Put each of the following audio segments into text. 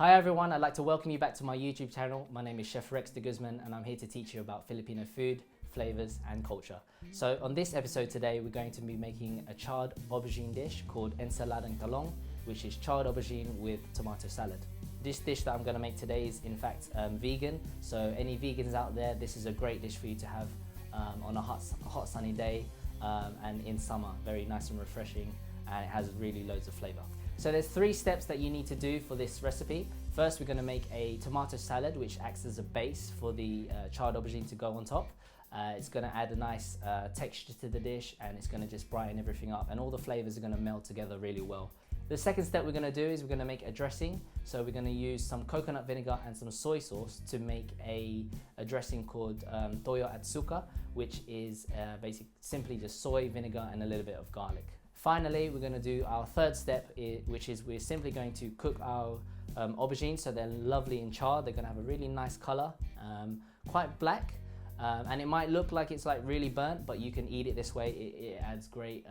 Hi everyone, I'd like to welcome you back to my YouTube channel. My name is Chef Rex de Guzman and I'm here to teach you about Filipino food, flavors and culture. So on this episode today, we're going to be making a charred aubergine dish called Ensaladang Talong, which is charred aubergine with tomato salad. This dish that I'm going to make today is in fact vegan, so any vegans out there, this is a great dish for you to have on a hot sunny day and in summer. Very nice and refreshing, and it has really loads of flavor. So there's 3 steps that you need to do for this recipe. First, we're going to make a tomato salad, which acts as a base for the charred aubergine to go on top. It's going to add a nice texture to the dish, and it's going to just brighten everything up, and all the flavors are going to meld together really well. The second step we're going to do is we're going to make a dressing. So we're going to use some coconut vinegar and some soy sauce to make a dressing called toyo atsuka, which is simply just soy, vinegar and a little bit of garlic. Finally, we're going to do our third step, which is we're simply going to cook our aubergines so they're lovely and charred. They're going to have a really nice color, quite black, and it might look like it's like really burnt, but you can eat it this way. It adds great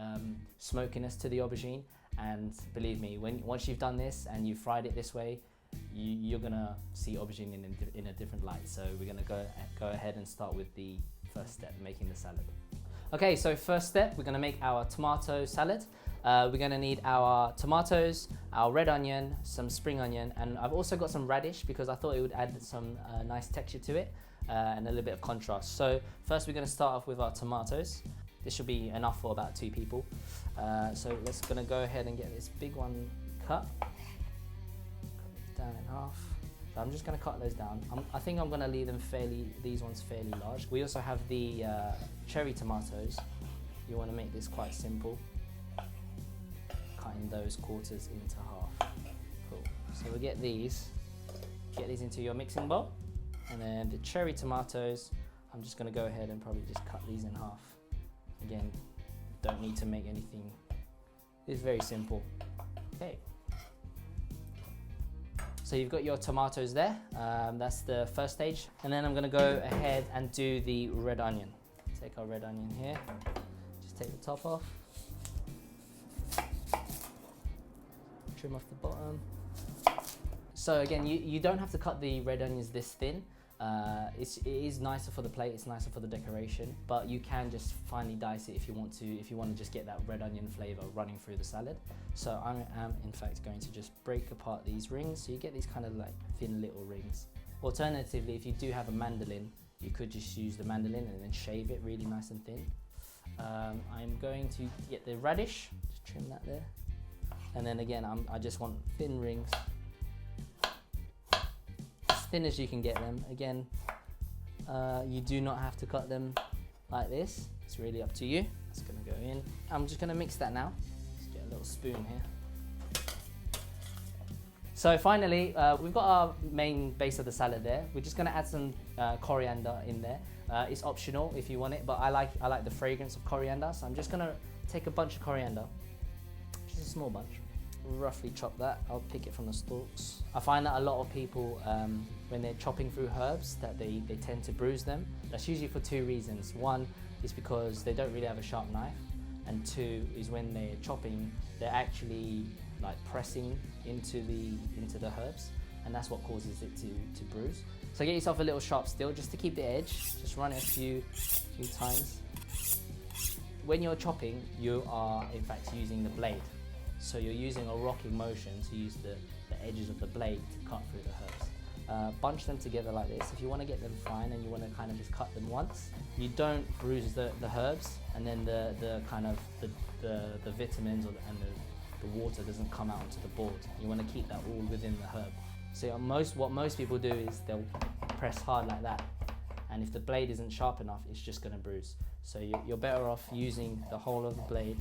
smokiness to the aubergine, and believe me, once you've done this and you've fried it this way, you're going to see aubergine in a different light. So we're going to go ahead and start with the first step, making the salad. Okay, so first step, we're going to make our tomato salad. We're going to need our tomatoes, our red onion, some spring onion, and I've also got some radish because I thought it would add some nice texture to it and a little bit of contrast. So first we're going to start off with our tomatoes. This should be enough for about 2 people. So let's going to go ahead and get this big one cut down in half. So I'm just going to cut those down. I think I'm going to leave them these ones fairly large. We also have the cherry tomatoes. You want to make this quite simple, cutting those quarters into half. Cool. So we'll get these into your mixing bowl, and then the cherry tomatoes, I'm just going to go ahead and probably just cut these in half. Again, don't need to make anything. It's very simple. Okay. So you've got your tomatoes there, that's the first stage. And then I'm gonna go ahead and do the red onion. Take our red onion here, just take the top off. Trim off the bottom. So again, you don't have to cut the red onions this thin. It is nicer for the plate, it's nicer for the decoration, but you can just finely dice it if you want to just get that red onion flavor running through the salad. So I am in fact going to just break apart these rings, so you get these kind of like thin little rings. Alternatively, if you do have a mandolin, you could just use the mandolin and then shave it really nice and thin. I'm going to get the radish, just trim that there, and then again I just want thin rings, thin as you can get them. Again, you do not have to cut them like this, it's really up to you. It's going to go in. I'm just going to mix that now. Let's get a little spoon here. So finally, we've got our main base of the salad there. We're just going to add some coriander in there. It's optional if you want it, but I like the fragrance of coriander, so I'm just going to take a bunch of coriander, just a small bunch. Roughly chop that. I'll pick it from the stalks. I find that a lot of people, when they're chopping through herbs, that they tend to bruise them. That's usually for 2 reasons. One is because they don't really have a sharp knife, and 2 is when they're chopping, they're actually like pressing into the herbs, and that's what causes it to bruise. So get yourself a little sharp steel just to keep the edge. Just run it a few times. When you're chopping, you are in fact using the blade. So you're using a rocking motion to use the edges of the blade to cut through the herbs. Bunch them together like this. If you want to get them fine and you want to kind of just cut them once, you don't bruise the herbs, and then the vitamins and the water doesn't come out onto the board. You want to keep that all within the herb. So what most people do is they'll press hard like that, and if the blade isn't sharp enough, it's just going to bruise. So you're better off using the whole of the blade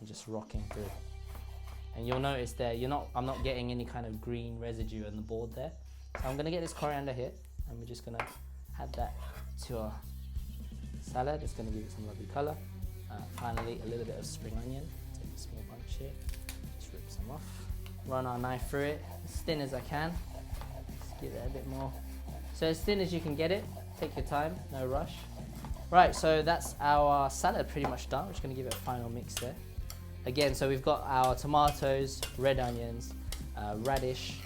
and just rocking through. And you'll notice there, I'm not getting any kind of green residue on the board there. So I'm gonna get this coriander here, and we're just gonna add that to our salad. It's gonna give it some lovely color. Finally, a little bit of spring onion. Take a small bunch here, just rip some off. Run our knife through it, as thin as I can. Just give it a bit more. So as thin as you can get it, take your time, no rush. Right, so that's our salad pretty much done. We're just gonna give it a final mix there. Again, so we've got our tomatoes, red onions, radish,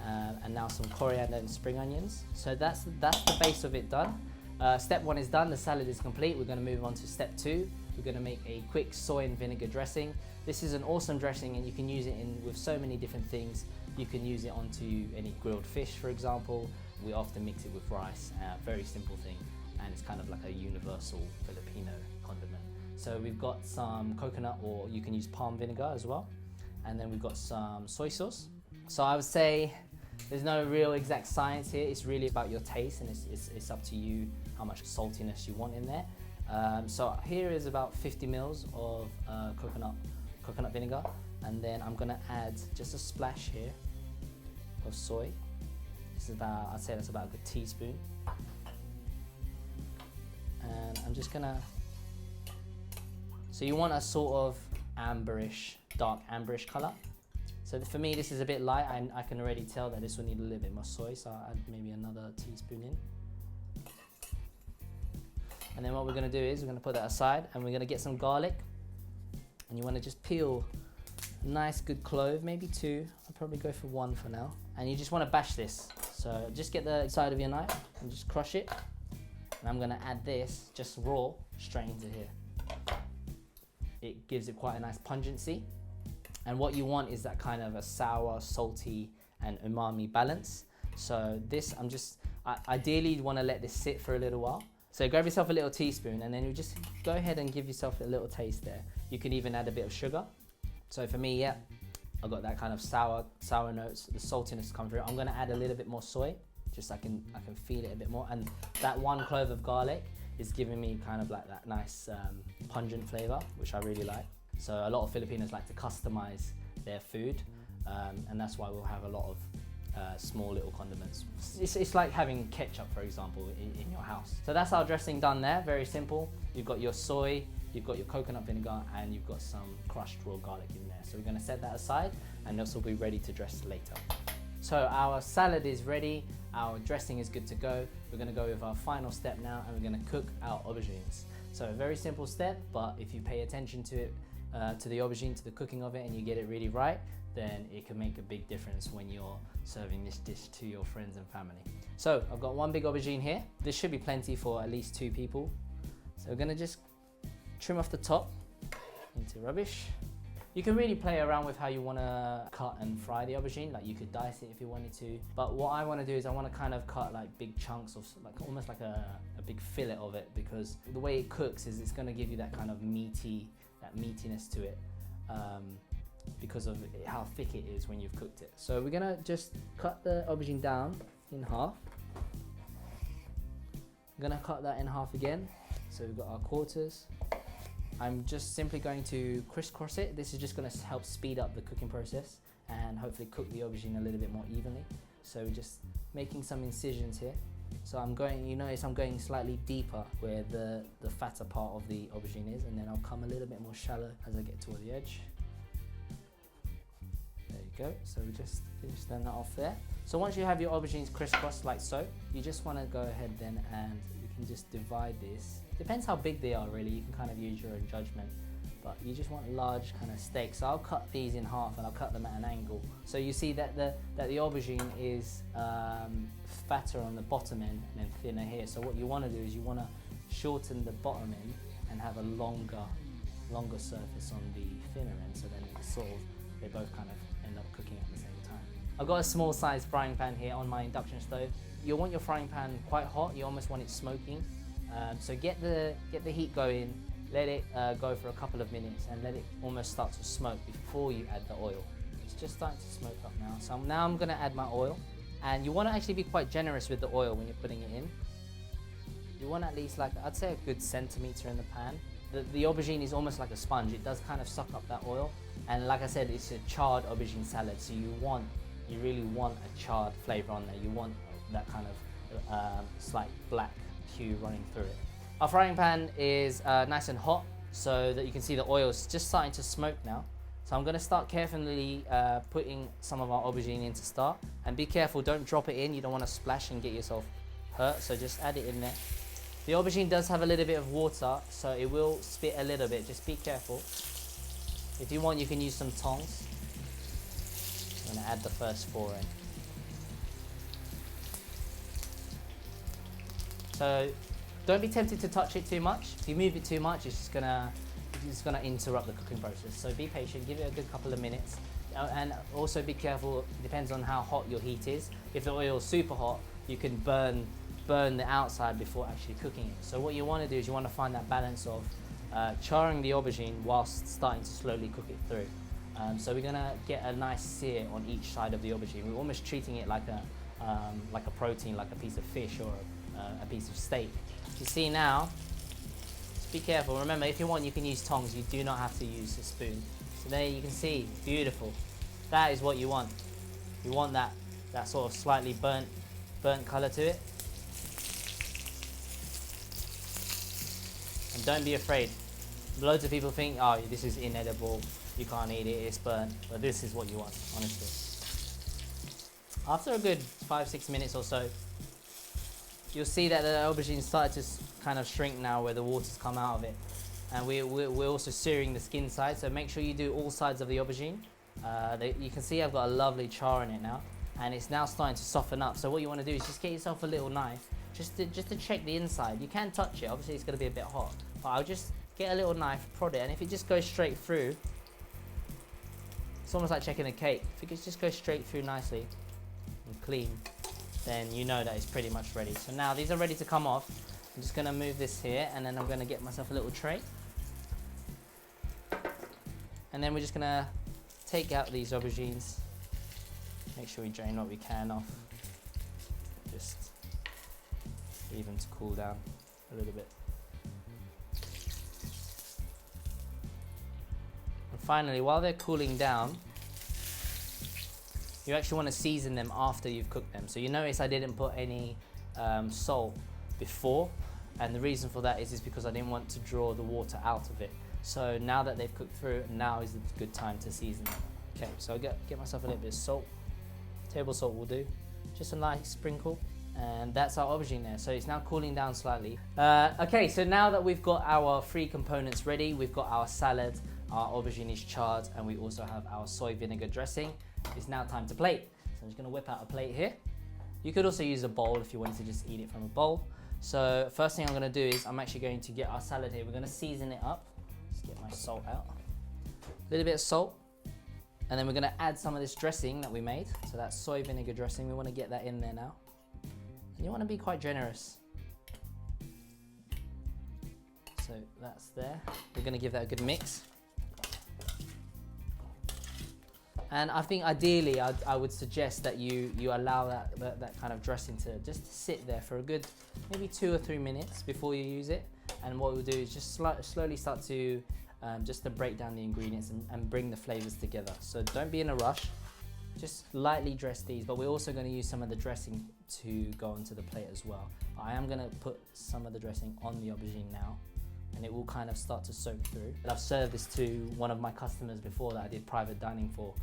and now some coriander and spring onions. So that's the base of it done. Step 1 is done, the salad is complete. We're going to move on to step 2. We're going to make a quick soy and vinegar dressing. This is an awesome dressing and you can use it with so many different things. You can use it onto any grilled fish, for example. We often mix it with rice, very simple thing, and it's kind of like a universal Filipino condiment. So we've got some coconut, or you can use palm vinegar as well. And then we've got some soy sauce. So I would say there's no real exact science here. It's really about your taste, and it's up to you how much saltiness you want in there. So here is about 50 mils of coconut vinegar, and then I'm gonna add just a splash here of soy. This is about, I'd say that's about a good teaspoon. And I'm just gonna, so you want a sort of amberish, dark amberish color. So for me, this is a bit light. I can already tell that this will need a little bit more soy, so I'll add maybe another teaspoon in. And then what we're gonna do is we're gonna put that aside, and we're gonna get some garlic. And you wanna just peel a nice good clove, maybe 2. I'll probably go for 1 for now. And you just wanna bash this. So just get the side of your knife and just crush it. And I'm gonna add this, just raw, straight into here. It gives it quite a nice pungency. And what you want is that kind of a sour, salty, and umami balance. So this, I ideally wanna let this sit for a little while. So grab yourself a little teaspoon, and then you just go ahead and give yourself a little taste there. You can even add a bit of sugar. So for me, yeah, I've got that kind of sour notes, the saltiness come through. I'm gonna add a little bit more soy, just so I can feel it a bit more. And that 1 clove of garlic is giving me kind of like that nice pungent flavor, which I really like. So a lot of Filipinos like to customize their food, and that's why we'll have a lot of small little condiments. It's like having ketchup, for example, in your house. So that's our dressing done there, very simple. You've got your soy, you've got your coconut vinegar, and you've got some crushed raw garlic in there. So we're gonna set that aside, and this will be ready to dress later. So our salad is ready, our dressing is good to go. We're gonna go with our final step now, and we're gonna cook our aubergines. So a very simple step, but if you pay attention to it, to the aubergine, to the cooking of it, and you get it really right, then it can make a big difference when you're serving this dish to your friends and family. So I've got 1 big aubergine here. This should be plenty for at least 2 people. So we're gonna just trim off the top into rubbish. You can really play around with how you wanna cut and fry the aubergine. Like you could dice it if you wanted to. But what I wanna do is I wanna kind of cut like big chunks of, like almost like a big fillet of it, because the way it cooks is it's gonna give you that kind of meatiness to it. Because of how thick it is when you've cooked it. So we're gonna just cut the aubergine down in half. I'm gonna cut that in half again. So we've got our quarters. I'm just simply going to crisscross it. This is just gonna help speed up the cooking process and hopefully cook the aubergine a little bit more evenly. So we're just making some incisions here. So I'm going, you notice I'm going slightly deeper where the fatter part of the aubergine is, and then I'll come a little bit more shallow as I get toward the edge. There you go, so we just finish that off there. So once you have your aubergines crisscrossed like so, you just want to go ahead then and you can just divide this. Depends how big they are really, you can kind of use your own judgment, but you just want large kind of steaks. So I'll cut these in half and I'll cut them at an angle. So you see that the aubergine is fatter on the bottom end and then thinner here. So what you want to do is you want to shorten the bottom end and have a longer surface on the thinner end, so then it's sort of, they both kind of end up cooking at the same time. I've got a small size frying pan here on my induction stove. You'll want your frying pan quite hot, you almost want it smoking. So get the heat going, let it go for a couple of minutes and let it almost start to smoke before you add the oil. It's just starting to smoke up now. So now I'm gonna add my oil, and you wanna actually be quite generous with the oil when you're putting it in. You want at least, like, I'd say a good centimeter in the pan. The aubergine is almost like a sponge. It does kind of suck up that oil. And like I said, it's a charred aubergine salad. So you really want a charred flavor on there. You want that kind of slight black hue running through it. Our frying pan is nice and hot, so that you can see the oil is just starting to smoke now. So I'm gonna start carefully putting some of our aubergine in to start. And be careful, don't drop it in. You don't wanna splash and get yourself hurt. So just add it in there. The aubergine does have a little bit of water, so it will spit a little bit. Just be careful. If you want, you can use some tongs. I'm gonna add the first 4 in. So don't be tempted to touch it too much. If you move it too much, it's just gonna interrupt the cooking process. So be patient, give it a good couple of minutes. And also be careful, depends on how hot your heat is. If the oil is super hot, you can burn the outside before actually cooking it. So what you want to do is you want to find that balance of charring the aubergine whilst starting to slowly cook it through. So we're gonna get a nice sear on each side of the aubergine. We're almost treating it like a protein, like a piece of fish or a piece of steak. You see now, just be careful. Remember, if you want, you can use tongs. You do not have to use a spoon. So there you can see, beautiful. That is what you want. You want that sort of slightly burnt colour to it. And don't be afraid. Loads of people think, oh, this is inedible, you can't eat it, it's burnt. But this is what you want, honestly. After a good 5-6 minutes or so, you'll see that the aubergine started to kind of shrink now where the water's come out of it. And we're also searing the skin side, so make sure you do all sides of the aubergine. You can see I've got a lovely char in it now, and it's now starting to soften up. So what you want to do is just get yourself a little knife, just to check the inside. You can touch it, obviously it's going to be a bit hot, but I'll just get a little knife, prod it, and if it just goes straight through, it's almost like checking a cake. If it could just go straight through nicely and clean, then you know that it's pretty much ready. So now these are ready to come off. I'm just going to move this here, and then I'm going to get myself a little tray. And then we're just going to take out these aubergines. Make sure we drain what we can off. Just leave them to cool down a little bit. And finally, while they're cooling down, you actually want to season them after you've cooked them. So you notice I didn't put any salt before, and the reason for that is because I didn't want to draw the water out of it. So now that they've cooked through, now is a good time to season them. Okay, so I'll get myself a little bit of salt. Table salt will do. Just a nice sprinkle. And that's our aubergine there. So it's now cooling down slightly. Okay, so now that we've got our three components ready, we've got our salad, our aubergine is charred, and we also have our soy vinegar dressing. It's now time to plate. So I'm just gonna whip out a plate here. You could also use a bowl if you wanted to just eat it from a bowl. So first thing I'm gonna do is I'm actually going to get our salad here. We're gonna season it up. Just get my salt out. A little bit of salt. And then we're gonna add some of this dressing that we made. So that's soy vinegar dressing. We wanna get that in there now. And you wanna be quite generous. So that's there. We're gonna give that a good mix. And I think ideally, I would suggest that you allow that kind of dressing to just sit there for a good, maybe 2 or 3 minutes before you use it. And what we'll do is just slowly start to, just to break down the ingredients and bring the flavors together. So don't be in a rush, just lightly dress these, but we're also gonna use some of the dressing to go onto the plate as well. I am gonna put some of the dressing on the aubergine now, and it will kind of start to soak through. I've served this to one of my customers before that I did private dining for,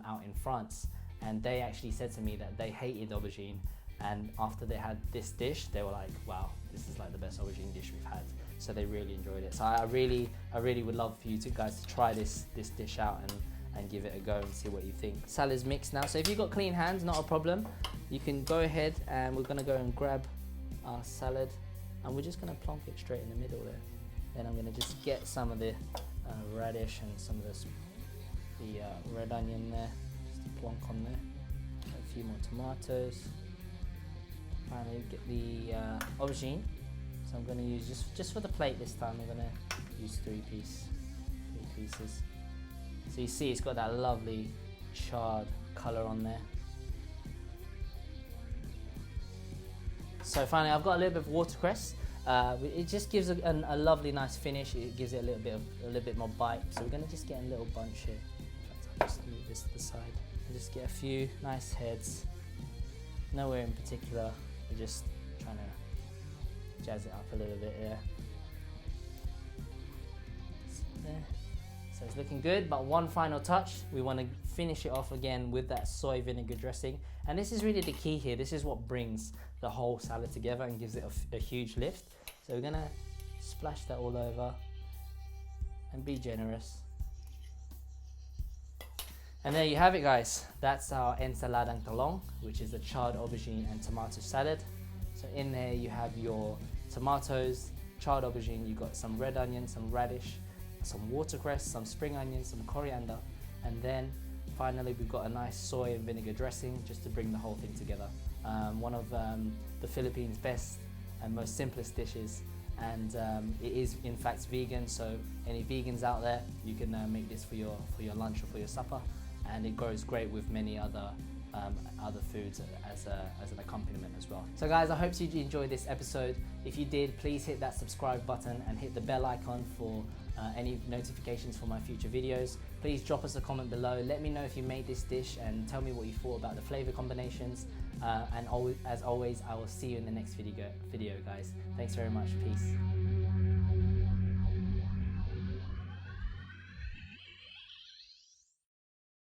out in France, and they actually said to me that they hated aubergine, and after they had this dish they were like, wow, this is like the best aubergine dish we've had. So they really enjoyed it. So I really would love for you guys to try this dish out and give it a go and see what you think. Salad's mixed now, so if you've got clean hands, not a problem. You can go ahead, and we're gonna go and grab our salad, and we're just gonna plonk it straight in the middle there. Then I'm gonna just get some of the radish and some of the red onion there, just a plonk on there. A few more tomatoes. Finally get the aubergine. So I'm going to use, just for the plate this time, I'm going to use three pieces. So you see it's got that lovely charred colour on there. So finally I've got a little bit of watercress. It just gives a lovely nice finish. It gives it a little bit more bite. So we're going to just get a little bunch here. I'll just move this to the side. And just get a few nice heads. Nowhere in particular. We're just trying to jazz it up a little bit here. So it's looking good, but one final touch. We want to finish it off again with that soy vinegar dressing. And this is really the key here. This is what brings the whole salad together and gives it a huge lift. So we're gonna splash that all over and be generous. And there you have it, guys. That's our Ensaladang Talong, which is a charred aubergine and tomato salad. So So in there you have your tomatoes, charred aubergine, you've got some red onion, some radish, some watercress, some spring onions, some coriander, and then finally we've got a nice soy and vinegar dressing just to bring the whole thing together. One of the Philippines' best and most simplest dishes, and it is in fact vegan, so any vegans out there, you can make this for your lunch or for your supper, and it goes great with many other foods as an accompaniment as well. So guys, I hope you enjoyed this episode. If you did, please hit that subscribe button and hit the bell icon for any notifications for my future videos. Please drop us a comment below. Let me know if you made this dish and tell me what you thought about the flavor combinations. And as always, I will see you in the next video guys. Thanks very much. Peace.